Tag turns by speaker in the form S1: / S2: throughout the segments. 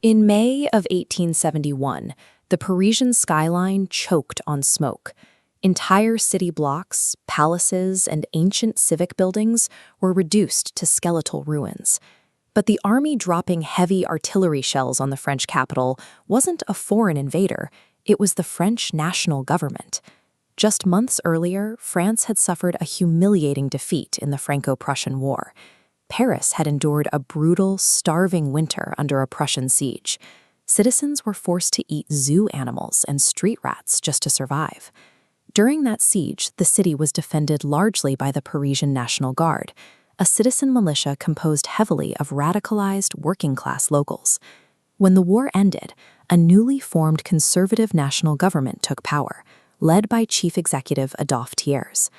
S1: In May of 1871, the Parisian skyline choked on smoke. Entire city blocks, palaces, and ancient civic buildings were reduced to skeletal ruins. But the army dropping heavy artillery shells on the French capital wasn't a foreign invader, it was the French national government. Just months earlier, France had suffered a humiliating defeat in the Franco-Prussian War. Paris had endured a brutal, starving winter under a Prussian siege. Citizens were forced to eat zoo animals and street rats just to survive. During that siege, the city was defended largely by the Parisian National Guard, a citizen militia composed heavily of radicalized working-class locals. When the war ended, a newly formed conservative national government took power, led by Chief Executive Adolphe Thiers.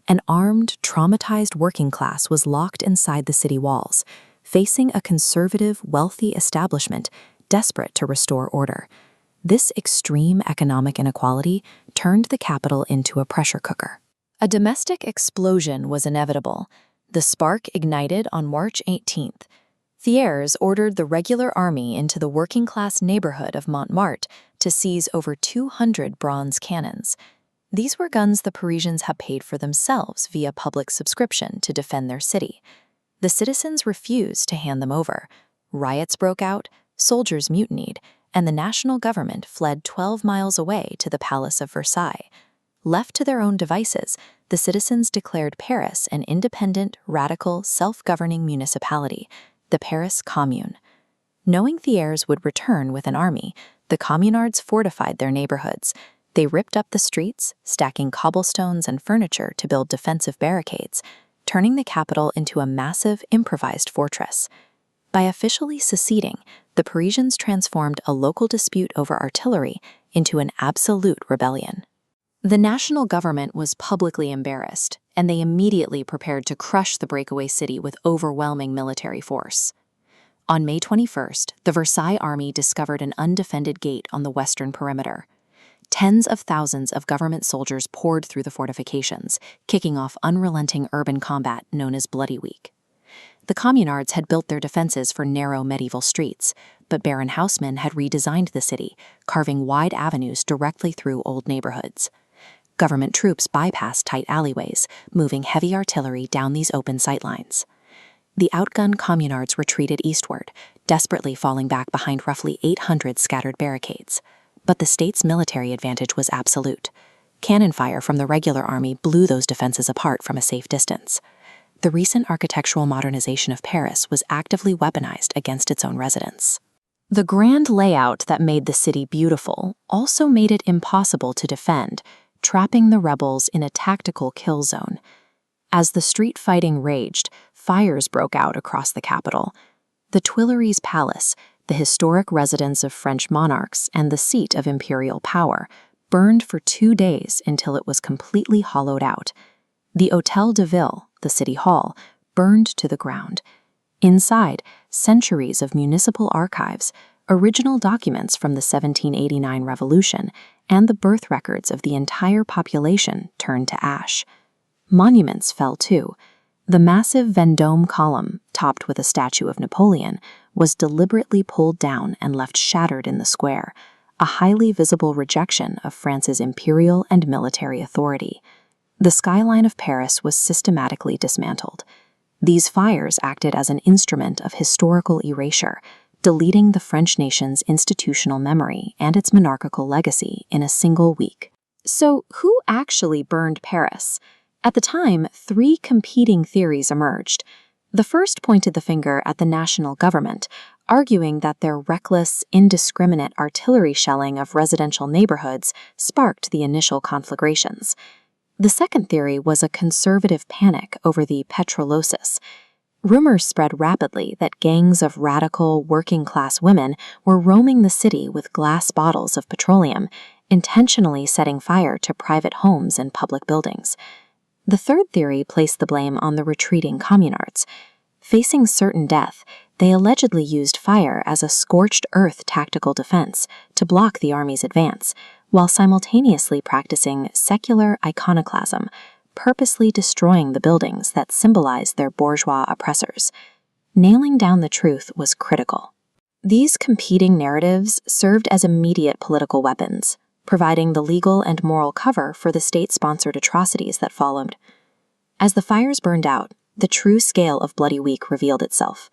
S1: An armed, traumatized working class was locked inside the city walls, facing a conservative, wealthy establishment desperate to restore order. This extreme economic inequality turned the capital into a pressure cooker. A domestic explosion was inevitable. The spark ignited on March 18th. Thiers ordered the regular army into the working-class neighborhood of Montmartre to seize over 200 bronze cannons. These were guns the Parisians had paid for themselves via public subscription to defend their city. The citizens refused to hand them over. Riots broke out, soldiers mutinied, and the national government fled 12 miles away to the Palace of Versailles. Left to their own devices, the citizens declared Paris an independent, radical, self-governing municipality, the Paris Commune. Knowing Thiers would return with an army, the communards fortified their neighborhoods. They ripped up the streets, stacking cobblestones and furniture to build defensive barricades, turning the capital into a massive, improvised fortress. By officially seceding, the Parisians transformed a local dispute over artillery into an absolute rebellion. The national government was publicly embarrassed, and they immediately prepared to crush the breakaway city with overwhelming military force. On May 21st, the Versailles army discovered an undefended gate on the western perimeter. Tens of thousands of government soldiers poured through the fortifications, kicking off unrelenting urban combat known as Bloody Week. The communards had built their defenses for narrow medieval streets, but Baron Haussmann had redesigned the city, carving wide avenues directly through old neighborhoods. Government troops bypassed tight alleyways, moving heavy artillery down these open sightlines. The outgunned communards retreated eastward, desperately falling back behind roughly 800 scattered barricades. But the state's military advantage was absolute. Cannon fire from the regular army blew those defenses apart from a safe distance. The recent architectural modernization of Paris was actively weaponized against its own residents. The grand layout that made the city beautiful also made it impossible to defend, trapping the rebels in a tactical kill zone. As the street fighting raged, fires broke out across the capital. The Tuileries Palace, the historic residence of French monarchs and the seat of imperial power, burned for 2 days until it was completely hollowed out. The Hôtel de Ville, the city hall, burned to the ground. Inside, centuries of municipal archives, original documents from the 1789 revolution, and the birth records of the entire population turned to ash. Monuments fell too. The massive Vendôme column, topped with a statue of Napoleon, was deliberately pulled down and left shattered in the square, a highly visible rejection of France's imperial and military authority. The skyline of Paris was systematically dismantled. These fires acted as an instrument of historical erasure, deleting the French nation's institutional memory and its monarchical legacy in a single week. So, who actually burned Paris? At the time, 3 competing theories emerged. The first pointed the finger at the national government, arguing that their reckless, indiscriminate artillery shelling of residential neighborhoods sparked the initial conflagrations. The second theory was a conservative panic over the petrolosis. Rumors spread rapidly that gangs of radical, working-class women were roaming the city with glass bottles of petroleum, intentionally setting fire to private homes and public buildings. The third theory placed the blame on the retreating communards. Facing certain death, they allegedly used fire as a scorched earth tactical defense to block the army's advance, while simultaneously practicing secular iconoclasm, purposely destroying the buildings that symbolized their bourgeois oppressors. Nailing down the truth was critical. These competing narratives served as immediate political weapons, providing the legal and moral cover for the state-sponsored atrocities that followed. As the fires burned out, the true scale of Bloody Week revealed itself.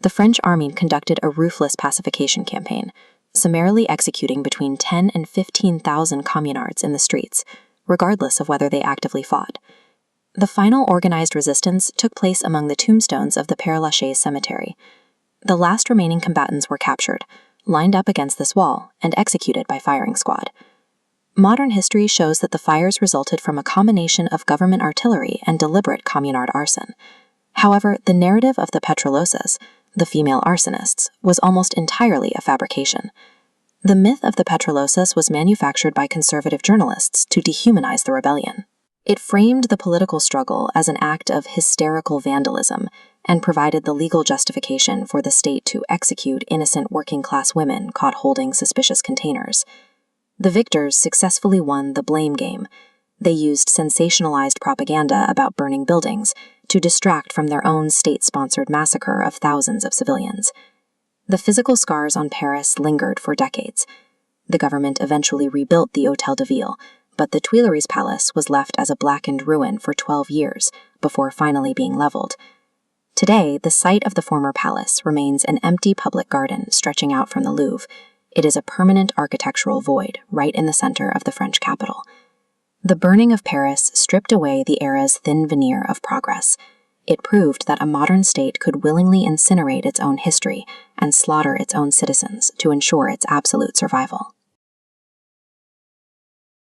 S1: The French army conducted a ruthless pacification campaign, summarily executing between 10 and 15,000 communards in the streets, regardless of whether they actively fought. The final organized resistance took place among the tombstones of the Père Lachaise cemetery. The last remaining combatants were captured, lined up against this wall, and executed by firing squad. Modern history shows that the fires resulted from a combination of government artillery and deliberate communard arson. However, the narrative of the Petrolosas, the female arsonists, was almost entirely a fabrication. The myth of the Petrolosas was manufactured by conservative journalists to dehumanize the rebellion. It framed the political struggle as an act of hysterical vandalism and provided the legal justification for the state to execute innocent working-class women caught holding suspicious containers. The victors successfully won the blame game. They used sensationalized propaganda about burning buildings to distract from their own state-sponsored massacre of thousands of civilians. The physical scars on Paris lingered for decades. The government eventually rebuilt the Hôtel de Ville, but the Tuileries Palace was left as a blackened ruin for 12 years before finally being leveled. Today, the site of the former palace remains an empty public garden stretching out from the Louvre. It is a permanent architectural void right in the center of the French capital. The burning of Paris stripped away the era's thin veneer of progress. It proved that a modern state could willingly incinerate its own history and slaughter its own citizens to ensure its absolute survival.